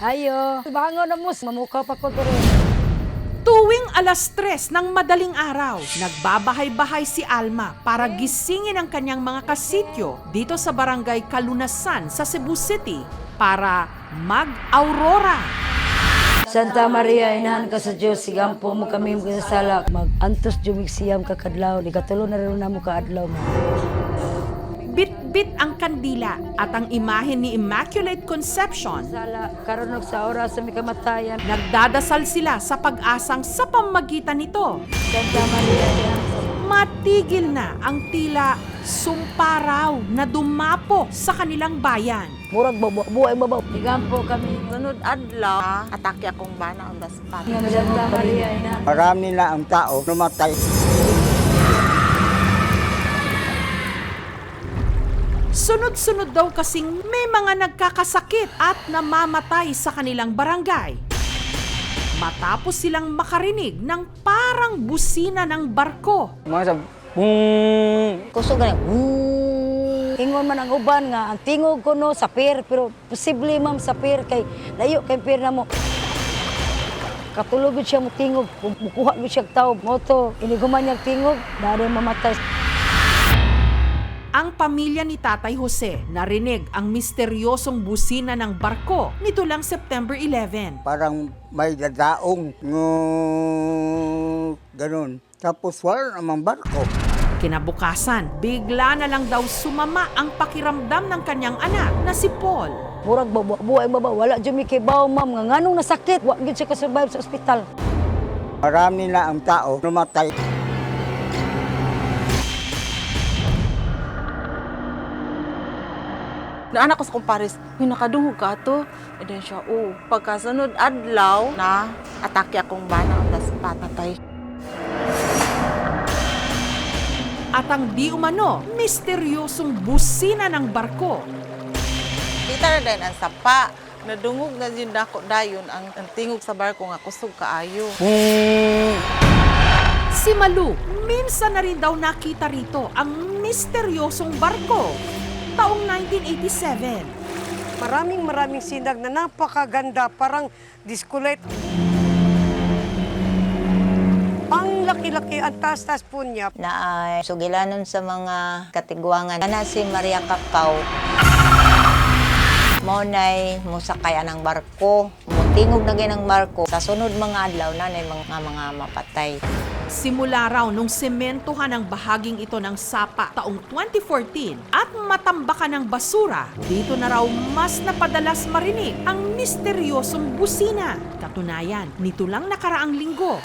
Hayo, bangon na mus, mamukha pa ko to rin. Tuwing alas 3 ng madaling araw, nagbabahay-bahay si Alma para gisingin ang kanyang mga kasityo dito sa barangay Kalunasan sa Cebu City para mag-aurora. Santa Maria, inahan ka sa Diyos, sigampo mo kami sa salak. Mag-antos jumigsiyam ka kadlaw, di katulo na rin na mo kaadlaw mo. Bit-bit ang kandila at ang imahe ni Immaculate Conception. Sala, karon sa oras sa may kamatayan. Nagdadasal sila sa pag-asang sa pamagitan nito. Santa Maria, inahan ka. Matigil na ang tila sumparaw na dumapo sa kanilang bayan. Murag buhay babaw. Sigampo kami. Sunod adlaw, atake akong bana on the spot. Santa Maria, inahan. Marami na ang tao namatay. Sunod-sunod daw kasing may mga nagkakasakit at namamatay sa kanilang barangay. Matapos silang makarinig ng parang busina ng barko. Mga sa boom. Kusog na, ingon man ang uban nga, ang tingog ko no sa pier, pero posible ma'am sa pier, kay layo kay pier na mo. Katulog siya mo tingog, mukuha siya tao, moto, iniguman niya tingog, dari mamatay. Ang pamilya ni Tatay Jose narinig ang misteryosong busina ng barko nito lang September 11. Parang may dadaong ganun. Tapos wala namang barko. Kinabukasan, bigla na lang daw sumama ang pakiramdam ng kanyang anak na si Paul. Murag buhay baba, wala dyan may kibaw ma'am, nga nganong nasakit, wag gid siya kasurvive sa ospital. Marami na ang tao namatay. Naanak ko sa kumpares, nakadungog ka to. E then siya, pagkasunod adlaw na atake akong bana on the spot. Natay. At ang di umano, misteryosong busina ng barko. Kita na din ang sapa. Nadungog na din dako dayon ang tingog sa barko nga kusog kaayo. Si Malu, minsan na rin daw nakita rito ang misteryosong barko. Taong 1987. Maraming sinag na napakaganda, parang discolate. Ang laki-laki, ang taas-taas po niya. Na ay sugilanon sa mga katigwangan. Ana si Maria Cacao. Monay musakay ng barko. Mutingog na ng barko. Sa sunod mga adlaw na mga mapatay. Simula raw nung sementohan ang bahaging ito ng sapa taong 2014 at matambakan ng basura, dito na raw mas napadalas marinig ang misteryosong busina. Katunayan, nito lang nakaraang linggo,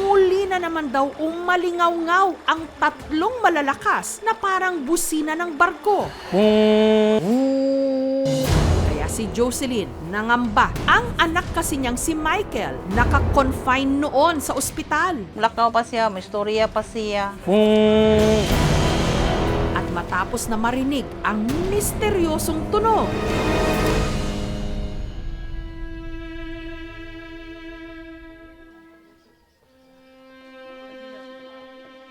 muli na naman daw umalingaw-ngaw ang tatlong malalakas na parang busina ng barko. Kaya si Jocelyn nangamba. Ang anak kasi niyang si Michael naka-confine noon sa ospital. Lakaw pa siya, may istorya pa siya. At matapos na marinig ang misteryosong tunog,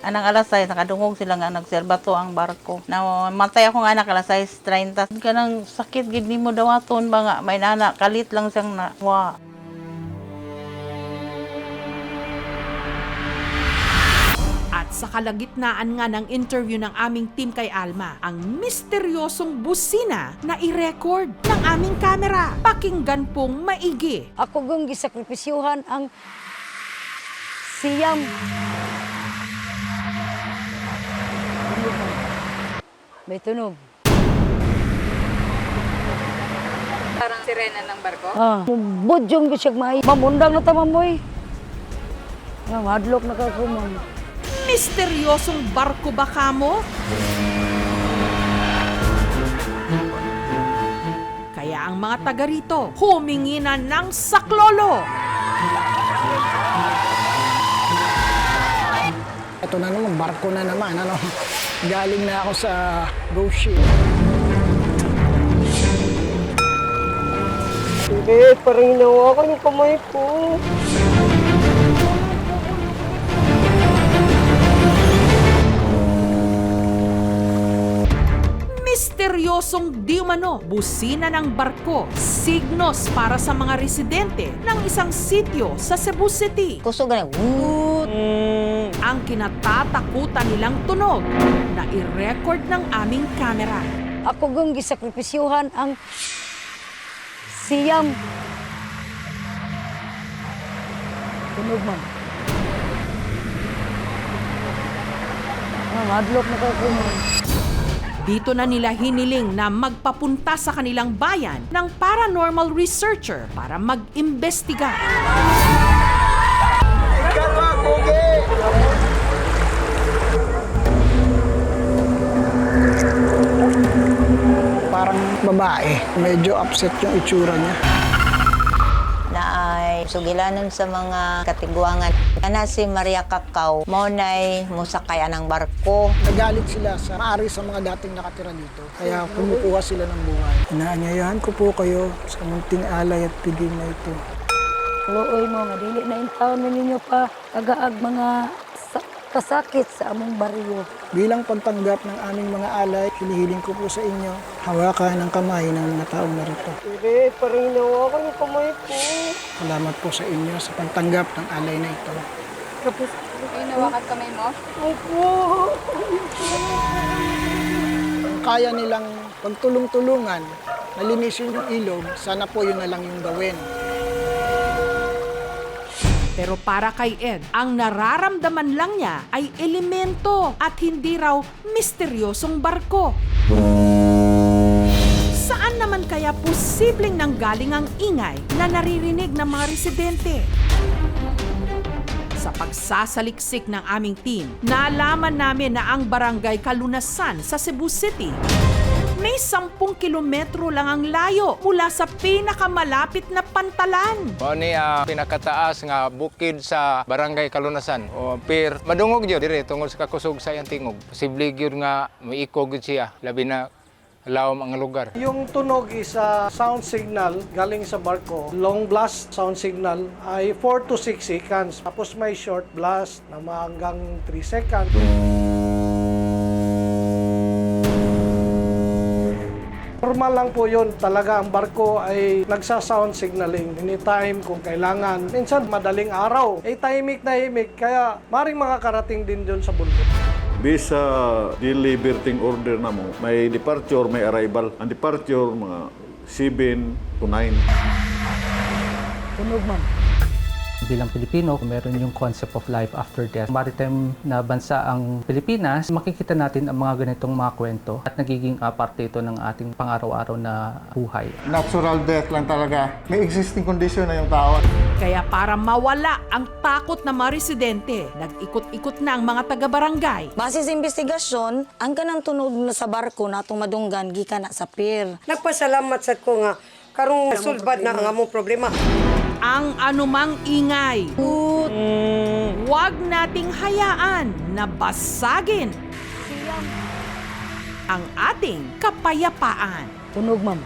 Anang alas 6, nakadungog sila nga nagserbato ang barko. Namatay ako nga anak alas 6:30. Kanang sakit gid nimo dawaton ba nga may nana kalit lang siyang nawa. at sa kalagitnaan nga ng interview ng aming team kay Alma, ang misteryosong busina na i-record ng aming kamera. Pakinggan pong maigi. Ako gung gisakripisyuhan ang siyam. May tunog. Parang sirena ng barko? Budyong ko siya may. Mamundang na tamamoy. Hadlok na kakumang. Misteryosong barko ba kamo? Kaya ang mga taga rito humingi na ng saklolo. Ito na naman, barko na naman. Galing na ako sa ghost ship. Hindi, parang hinawakan yung kamay ko. Misteryosong di umano busina ng barko, signos para sa mga residente ng isang sitio sa Cebu City. Kusog na, woot! Ang kinatatakutan nilang tunog na i-record ng aming kamera. Ako gung gisakripisyuhan ang siyam. Tunog, ma'am. Madlok na ko, ma'am. Dito na nila hiniling na magpapunta sa kanilang bayan ng paranormal researcher para mag-imbestiga. Parang babae. Medyo upset yung itsura niya. Na ay sugilanon sa mga katiguangan. Kana si Maria Cacao, maunay musakay anang barko. Nagalit sila sa maari sa mga dating nakatira dito. Kaya kumukuha sila ng buhay. Inaanyayahan ko po kayo sa munting alay at piging na ito. Luoy mo nga dili na intaon ninyo pa kagaag mga kasakit sa among baryo. Bilang pagtanggap ng aming mga alay, hinihiling ko po sa inyo, hawakan ang kamay ng mga taong narito. Hindi, parang hinawakan yung kamay ko. Salamat po sa inyo sa pagtanggap ng alay na ito. Ay, nawakan kamay mo? Kung kaya nilang pagtulong-tulungan, nalinisin yung ilog, sana po yun na lang yung gawin. Pero para kay Ed, ang nararamdaman lang niya ay elemento at hindi raw misteryosong barko. Saan naman kaya posibleng nanggaling ang ingay na naririnig ng mga residente? Sa pagsasaliksik ng aming team, naalaman namin na ang barangay Kalunasan sa Cebu City may 10 kilometro lang ang layo mula sa pinakamalapit na pantalan. Mao ni pinakataas nga bukid sa Barangay Kalunasan. O pir madungog gyud dire tungod sa kakusog sa iyang tingog. Posible gyud nga maikog gyud siya labi na lawom ang lugar. Yung tunog is sound signal galing sa barko. Long blast sound signal ay 4 to 6 seconds. Tapos may short blast na hanggang 3 seconds. Normal lang po yun. Talaga ang barko ay nagsa-sound signaling anytime kung kailangan. Minsan madaling araw. Tahimik. Kaya maring makakarating din dun sa bundok. Based sa deliberating order na mo, may departure, may arrival. Ang departure, mga 7 to 9. Tunog, ma'am. Bilang Pilipino, meron yung concept of life after death. Maritime na bansa ang Pilipinas, makikita natin ang mga ganitong mga kwento at nagiging parte ito ng ating pang-araw-araw na buhay. Natural death lang talaga. May existing condition na yung tao. Kaya para mawala ang takot ng mga residente, nag-ikot-ikot na ang mga taga-barangay. Base sa investigasyon, ang kanang tunog na sa barko na itong madunggan, gikan na sa pier. Nagpasalamat sa ko nga, karong sulbad na ang among problema. Ang anumang ingay, huwag nating hayaan na basagin ang ating kapayapaan. Tunog, ma'am.